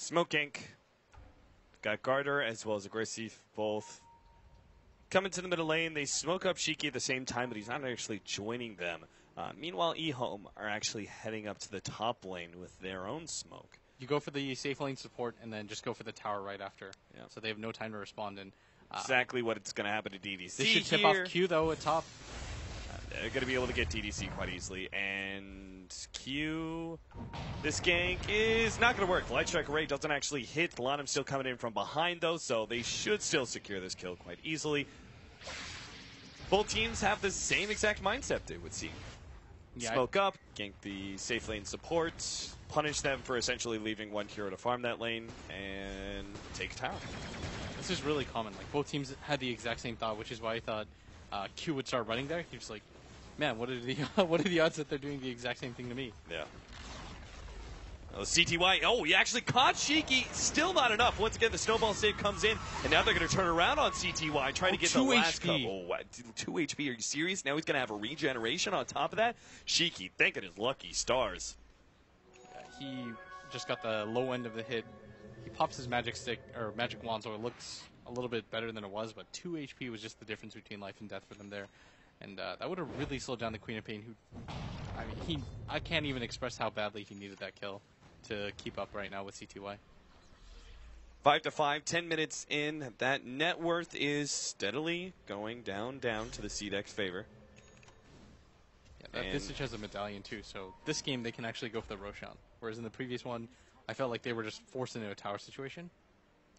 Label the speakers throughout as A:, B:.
A: Smoke Inc. Got Garter as well as Aggressive both coming to the middle lane. They smoke up Shiki at the same time, but he's not actually joining them. Meanwhile, eHome are actually heading up to the top lane with their own smoke.
B: You go for the safe lane support and then just go for the tower right after. Yeah. So they have no time to respond. And
A: exactly what it's going to happen to DDC.
B: They should tip off Q, though, at top.
A: They're going to be able to get DDC quite easily. And Q, this gank is not going to work. Light Strike Array doesn't actually hit. Lanham still coming in from behind, though, so they should still secure this kill quite easily. Both teams have the same exact mindset, it would seem. Yeah, smoke up, gank the safe lane support, punish them for essentially leaving one hero to farm that lane, and take tower.
B: This is really common. Like, both teams had the exact same thought, which is why I thought Q would start running there. He was like, man, what are the odds that they're doing the exact same thing to me?
A: Yeah. Oh, CTY. Oh, he actually caught Shiki. Still not enough. Once again, the snowball save comes in, and now they're going to turn around on CTY, trying to get the last couple. Oh, what? 2 HP. Are you serious? Now he's going to have a regeneration on top of that? Shiki, thanking his lucky stars.
B: Yeah, he just got the low end of the hit. He pops his magic stick, or magic wand, so it looks a little bit better than it was, but 2 HP was just the difference between life and death for them there. And that would have really slowed down the Queen of Pain, who, I mean, I can't even express how badly he needed that kill to keep up right now with CTY.
A: 5-5, 10 minutes in. That net worth is steadily going down to the CDEC's favor.
B: Yeah, that Visage has a medallion too, so this game they can actually go for the Roshan. Whereas in the previous one, I felt like they were just forced into a tower situation.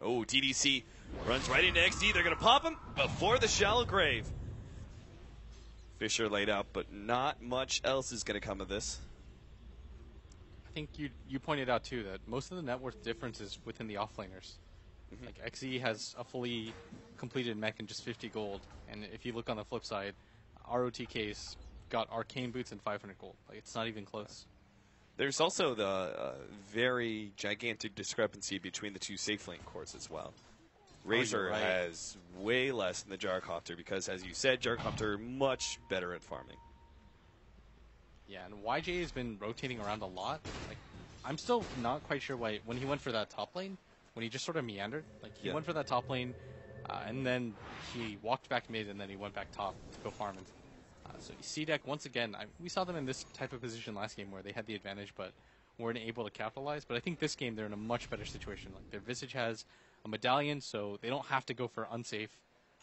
A: Oh, DDC runs right into XD. They're going to pop him before the shallow grave. Fisher laid out, but not much else is going to come of this.
B: I think you pointed out too that most of the net worth difference is within the offlaners. Mm-hmm. Like XZ has a fully completed mech and just 50 gold, and if you look on the flip side, ROTK's got arcane boots and 500 gold. Like, it's not even close.
A: There's also the very gigantic discrepancy between the two safe lane cores as well. Razor has way less than the Gyrocopter because, as you said, Gyrocopter much better at farming.
B: Yeah, and YJ has been rotating around a lot. Like, I'm still not quite sure why when he went for that top lane, when he just sort of meandered. Like, he went for that top lane, and then he walked back mid, and then he went back top to go farm. So CDEC, once again, we saw them in this type of position last game where they had the advantage but weren't able to capitalize. But I think this game they're in a much better situation. Like, their Visage has a medallion, so they don't have to go for unsafe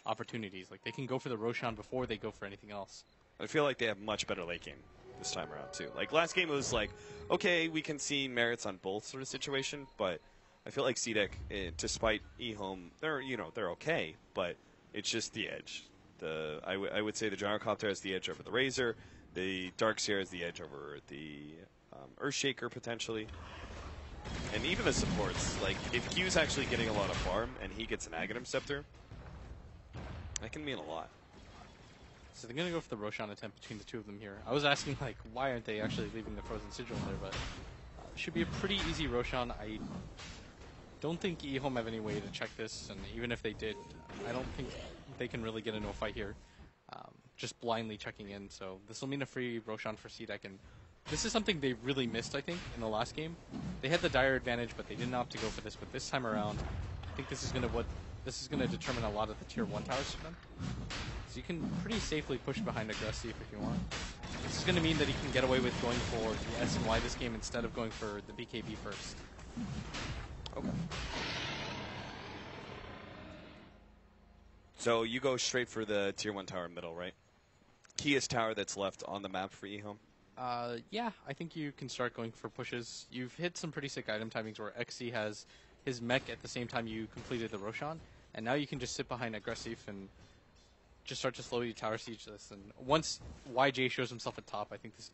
B: opportunities. Like, they can go for the Roshan before they go for anything else.
A: I feel like they have much better late game this time around too. Like, last game it was like, okay, we can see merits on both sort of situation, but I feel like CDEC, despite eHome, they're okay, but it's just the edge. I would say the Gyrocopter has the edge over the Razor, the Darkseer has the edge over the Earthshaker potentially, and even the supports. Like, if Q's actually getting a lot of farm and he gets an Aghanim Scepter, that can mean a lot.
B: So they're going to go for the Roshan attempt between the two of them here. I was asking, like, why aren't they actually leaving the Frozen Sigil there, but it should be a pretty easy Roshan. I don't think eHome have any way to check this, and even if they did, I don't think they can really get into a fight here, just blindly checking in. So this will mean a free Roshan for CDEC, and this is something they really missed, I think, in the last game. They had the dire advantage, but they didn't opt to go for this. But this time around, I think this is going to determine a lot of the tier 1 towers for them. So you can pretty safely push behind Aggressive if you want. This is going to mean that he can get away with going for the S and Y this game instead of going for the BKB first.
A: Okay. So you go straight for the tier 1 tower middle, right? Keyest tower that's left on the map for eHome?
B: Yeah, I think you can start going for pushes. You've hit some pretty sick item timings where XC has his mech at the same time you completed the Roshan, and now you can just sit behind Aggressive and just start to slowly tower siege this. And once YJ shows himself at top, I think this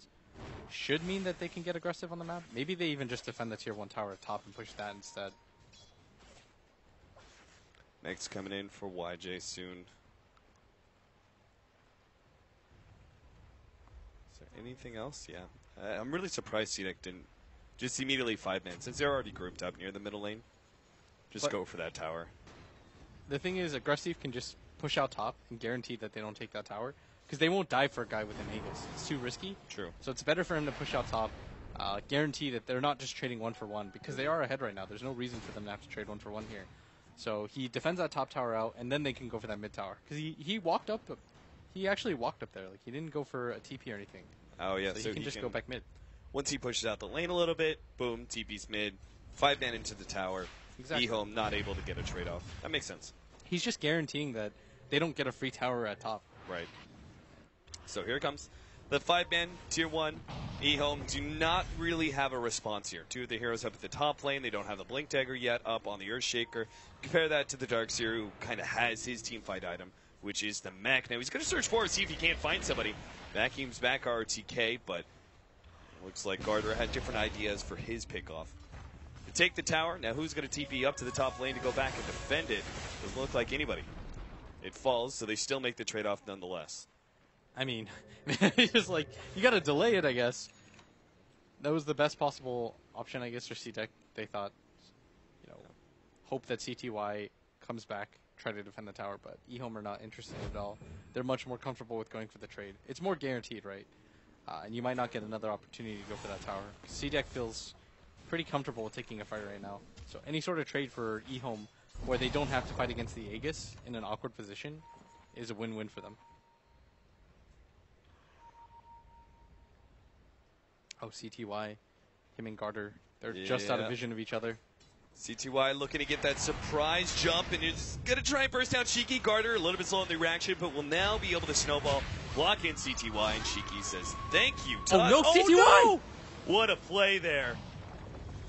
B: should mean that they can get aggressive on the map. Maybe they even just defend the tier 1 tower at top and push that instead.
A: Next coming in for YJ soon. Is there anything else? Yeah. I'm really surprised CDEC didn't just immediately 5-man, since they're already grouped up near the middle lane. Just go for that tower.
B: The thing is, Aggressive can just push out top and guarantee that they don't take that tower, because they won't die for a guy with an Aegis. It's too risky.
A: True.
B: So it's better for him to push out top, guarantee that they're not just trading one for one, because they are ahead right now. There's no reason for them to have to trade one for one here. So he defends that top tower out, and then they can go for that mid tower. Because he walked up, he actually walked up there. Like, he didn't go for a TP or anything.
A: Oh, yeah.
B: So he can just go back mid.
A: Once he pushes out the lane a little bit, boom, TP's mid, 5-man into the tower.
B: Exactly.
A: E-Home not able to get a trade-off. That makes sense.
B: He's just guaranteeing that they don't get a free tower at top.
A: Right. So here it comes. The 5-man, tier 1, E-Home do not really have a response here. Two of the heroes up at the top lane. They don't have the Blink Dagger yet up on the Earthshaker. Compare that to the Darkseer, who kind of has his team fight item, which is the mech. Now he's going to search for it, see if he can't find somebody. Vacuums back RTK, but looks like Garter had different ideas for his pickoff. To take the tower, now who's going to TP up to the top lane to go back and defend it? Doesn't look like anybody. It falls, so they still make the trade-off nonetheless.
B: I mean, it's just like, you got to delay it, I guess. That was the best possible option, I guess, for C-Tech. They thought, hope that CTY comes back, try to defend the tower, but E-Home are not interested at all. They're much more comfortable with going for the trade. It's more guaranteed, right? And you might not get another opportunity to go for that tower. C-Tech feels pretty comfortable with taking a fight right now. So any sort of trade for E-Home where they don't have to fight against the Aegis in an awkward position is a win-win for them. Oh, CTY, him and Garter, they're just out of vision of each other.
A: CTY looking to get that surprise jump, and is going to try and burst down Cheeky. Garter a little bit slow in the reaction, but will now be able to snowball, block in CTY, and Cheeky says, thank you, Tusk.
B: Oh, no, CTY!
A: No! What a play there.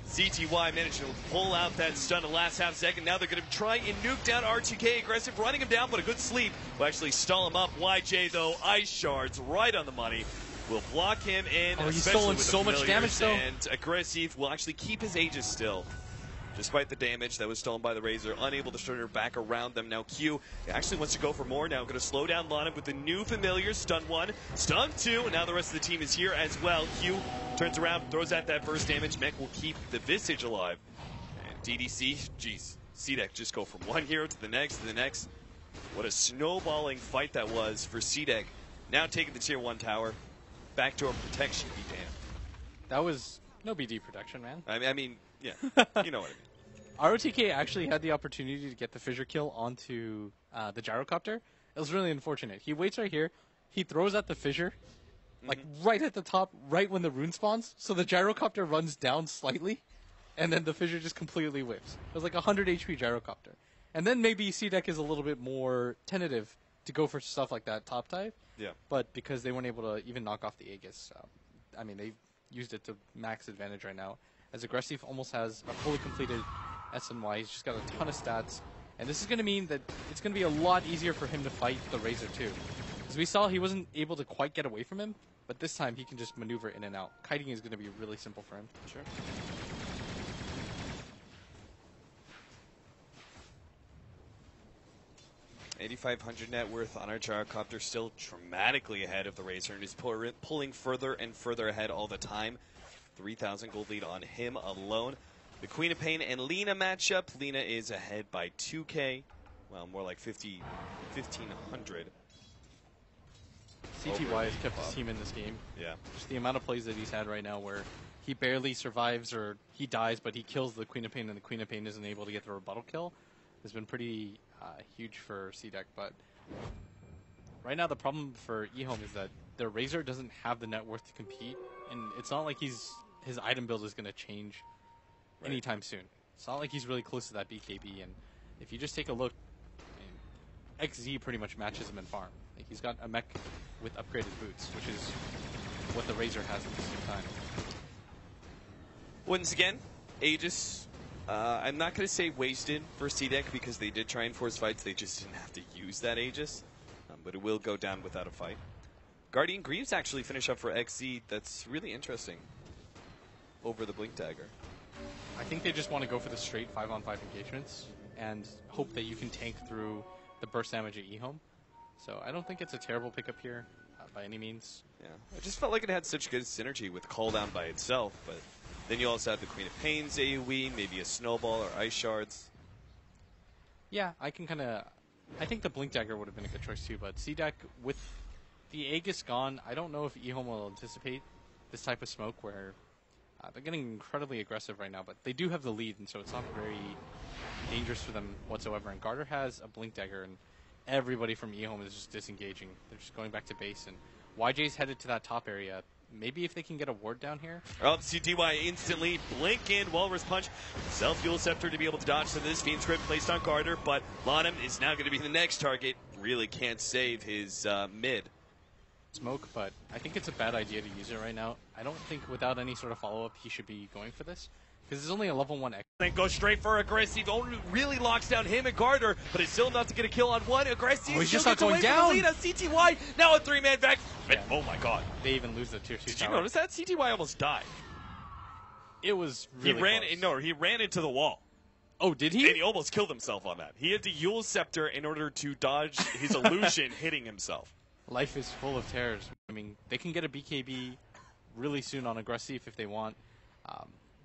A: CTY managed to pull out that stun in the last half second. Now they're going to try and nuke down R2K. Aggressive, running him down, but a good sleep will actually stall him up. YJ, though, ice shards right on the money. Will block him in.
B: Oh, he's stolen so much damage, though.
A: And Aggressive will actually keep his Aegis still. Despite the damage that was stolen by the Razor, unable to turn her back around them. Now Q actually wants to go for more. Now going to slow down Lana with the new familiar. Stun 1, stun 2, and now the rest of the team is here as well. Q turns around, throws out that first damage. Mech will keep the Visage alive. And DDC, geez, C-Deck just go from one hero to the next to the next. What a snowballing fight that was for C-Deck. Now taking the tier 1 tower. Backdoor protection, be damned.
B: That was no BD protection, man.
A: I mean, yeah, you know what I mean.
B: ROTK actually had the opportunity to get the fissure kill onto the gyrocopter. It was really unfortunate. He waits right here. He throws out the fissure, like right at the top, right when the rune spawns. So the gyrocopter runs down slightly, and then the fissure just completely whips. It was like 100 HP gyrocopter. And then maybe C-Deck is a little bit more tentative to go for stuff like that top type.
A: Yeah.
B: But because they weren't able to even knock off the Aegis, I mean, they used it to max advantage right now. As Aggressive almost has a fully completed SNY, he's just got a ton of stats. And this is going to mean that it's going to be a lot easier for him to fight the Razor too. As we saw, he wasn't able to quite get away from him, but this time he can just maneuver in and out. Kiting is going to be really simple for him.
A: Sure. 8,500 net worth on our gyrocopter, still dramatically ahead of the Razor, and is pulling further and further ahead all the time. 3,000 gold lead on him alone. The Queen of Pain and Lina matchup. Lina is ahead by 2K. Well, more like 1,500.
B: CTY has kept his team in this game.
A: Yeah.
B: Just the amount of plays that he's had right now where he barely survives or he dies, but he kills the Queen of Pain and the Queen of Pain isn't able to get the rebuttal kill has been pretty huge for C-Deck. But right now the problem for E-Home is that the Razor doesn't have the net worth to compete, and it's not like his item build is going to change anytime soon. It's not like he's really close to that BKB, and if you just take a look, I mean, XZ pretty much matches him in farm. Like, he's got a mech with upgraded boots, which is what the Razor has at the same time.
A: Once again, Aegis, I'm not going to say wasted for C-Deck because they did try and force fights. They just didn't have to use that Aegis, but it will go down without a fight. Guardian Greaves actually finish up for XZ. That's really interesting over the Blink Dagger.
B: I think they just want to go for the straight 5-on-5 engagements and hope that you can tank through the burst damage at E-Home. So I don't think it's a terrible pickup here by any means.
A: Yeah, I just felt like it had such good synergy with Call Down by itself, but then you also have the Queen of Pain's AoE, maybe a Snowball or Ice Shards.
B: Yeah, I think the Blink Dagger would have been a good choice too, but C-Deck, with the Aegis gone, I don't know if E-Home will anticipate this type of smoke where They're getting incredibly aggressive right now, but they do have the lead, and so it's not very dangerous for them whatsoever. And Garter has a Blink Dagger, and everybody from eHome is just disengaging. They're just going back to base, and YJ's headed to that top area. Maybe if they can get a ward down here.
A: Oh, CTY instantly blink in Walrus Punch. Self-Fuel Scepter to be able to dodge some of this. Fiend Script placed on Garter, but Lonham is now going to be the next target. Really can't save his mid.
B: Smoke, but I think it's a bad idea to use it right now. I don't think without any sort of follow-up he should be going for this, because it's only a level 1 X.
A: Then goes straight for Aggressive. Only really locks down him and Garter, but it's still enough to get a kill on one. Aggressive.
B: Oh, he's just
A: still
B: not
A: gets away
B: going
A: from
B: down.
A: the lead. CTY now a 3-man back.
B: Yeah.
A: Oh my god.
B: They even lose the tier 2
A: Did
B: tower.
A: you notice that? CTY almost died.
B: It was really
A: he ran into the wall.
B: Oh, did he?
A: And he almost killed himself on that. He had to Yule Scepter in order to dodge his illusion hitting himself.
B: Life is full of terrors. I mean, they can get a BKB really soon on Aggressive if they want.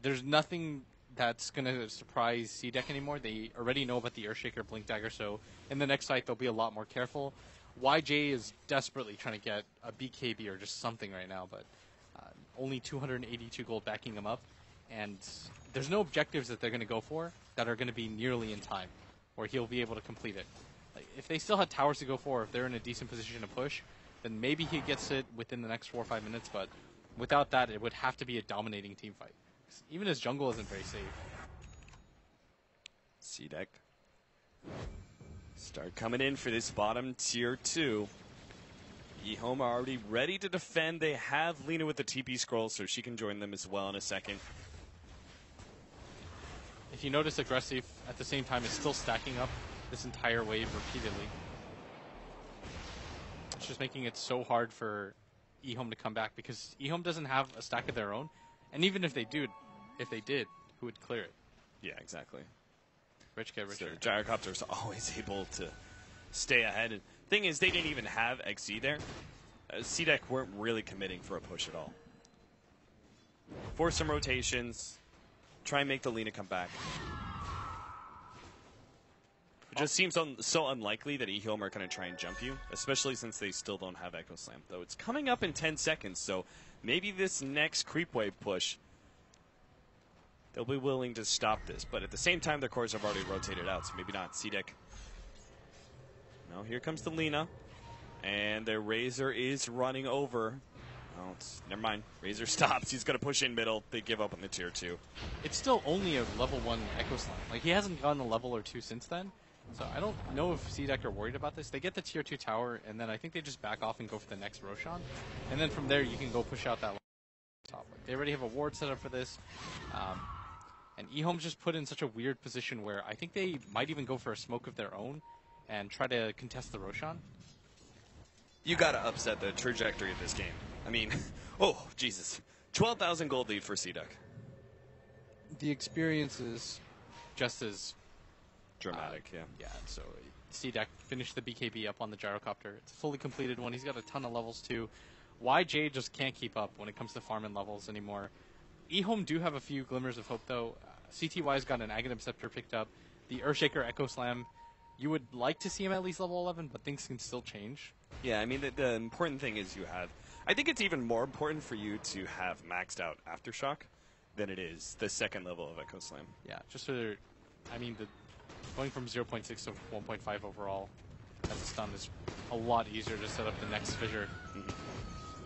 B: There's nothing that's going to surprise C-Deck anymore. They already know about the Earthshaker Blink Dagger, so in the next fight they'll be a lot more careful. YJ is desperately trying to get a BKB or just something right now, but only 282 gold backing him up. And there's no objectives that they're going to go for that are going to be nearly in time, where he'll be able to complete it. Like, if they still had towers to go for, if they're in a decent position to push, then maybe he gets it within the next 4 or 5 minutes, but without that, it would have to be a dominating team fight. Even his jungle isn't very safe.
A: C-Deck start coming in for this bottom tier 2. eHome are already ready to defend. They have Lina with the TP scroll, so she can join them as well in a second.
B: If you notice, Aggressive at the same time is still stacking up this entire wave repeatedly. It's just making it so hard for eHome to come back, because eHome doesn't have a stack of their own, and even if they did, who would clear it?
A: Yeah, exactly.
B: Rich get richer.
A: So Gyrocopter's always able to stay ahead. And thing is, they didn't even have XZ there. C-Deck weren't really committing for a push at all. Force some rotations. Try and make the Lina come back. It just seems so unlikely that eHome are going to try and jump you, especially since they still don't have Echo Slam. Though it's coming up in 10 seconds, so maybe this next creep wave push, they'll be willing to stop this. But at the same time, their cores have already rotated out, so maybe not. C-Deck. No, here comes the Lina. And their Razor is running over. Oh, never mind. Razor stops. He's going to push in middle. They give up on the tier 2.
B: It's still only a level 1 Echo Slam. Like, he hasn't gone a level or 2 since then. So I don't know if C-Deck are worried about this. They get the tier 2 tower, and then I think they just back off and go for the next Roshan. And then from there, you can go push out that top. Like, they already have a ward set up for this. And eHome's just put in such a weird position where I think they might even go for a smoke of their own and try to contest the Roshan.
A: You got to upset the trajectory of this game. I mean, oh, Jesus. 12,000 gold lead for C-Deck.
B: The experience is just as
A: dramatic, yeah.
B: Yeah, so C-Deck finished the BKB up on the Gyrocopter. It's a fully completed one. He's got a ton of levels too. YJ just can't keep up when it comes to farming levels anymore. eHome do have a few glimmers of hope though. CTY's got an Aghanim Scepter picked up. The Earthshaker Echo Slam, you would like to see him at least level 11, but things can still change.
A: Yeah, I mean, the important thing is you have... I think it's even more important for you to have maxed out Aftershock than it is the second level of Echo Slam.
B: Yeah, just so I mean, going from 0.6 to 1.5 overall as a stun is a lot easier to set up the next fissure.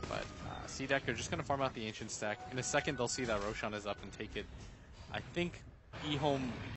B: But C-Deck are just going to farm out the Ancient stack. In a second, they'll see that Roshan is up and take it. I think eHome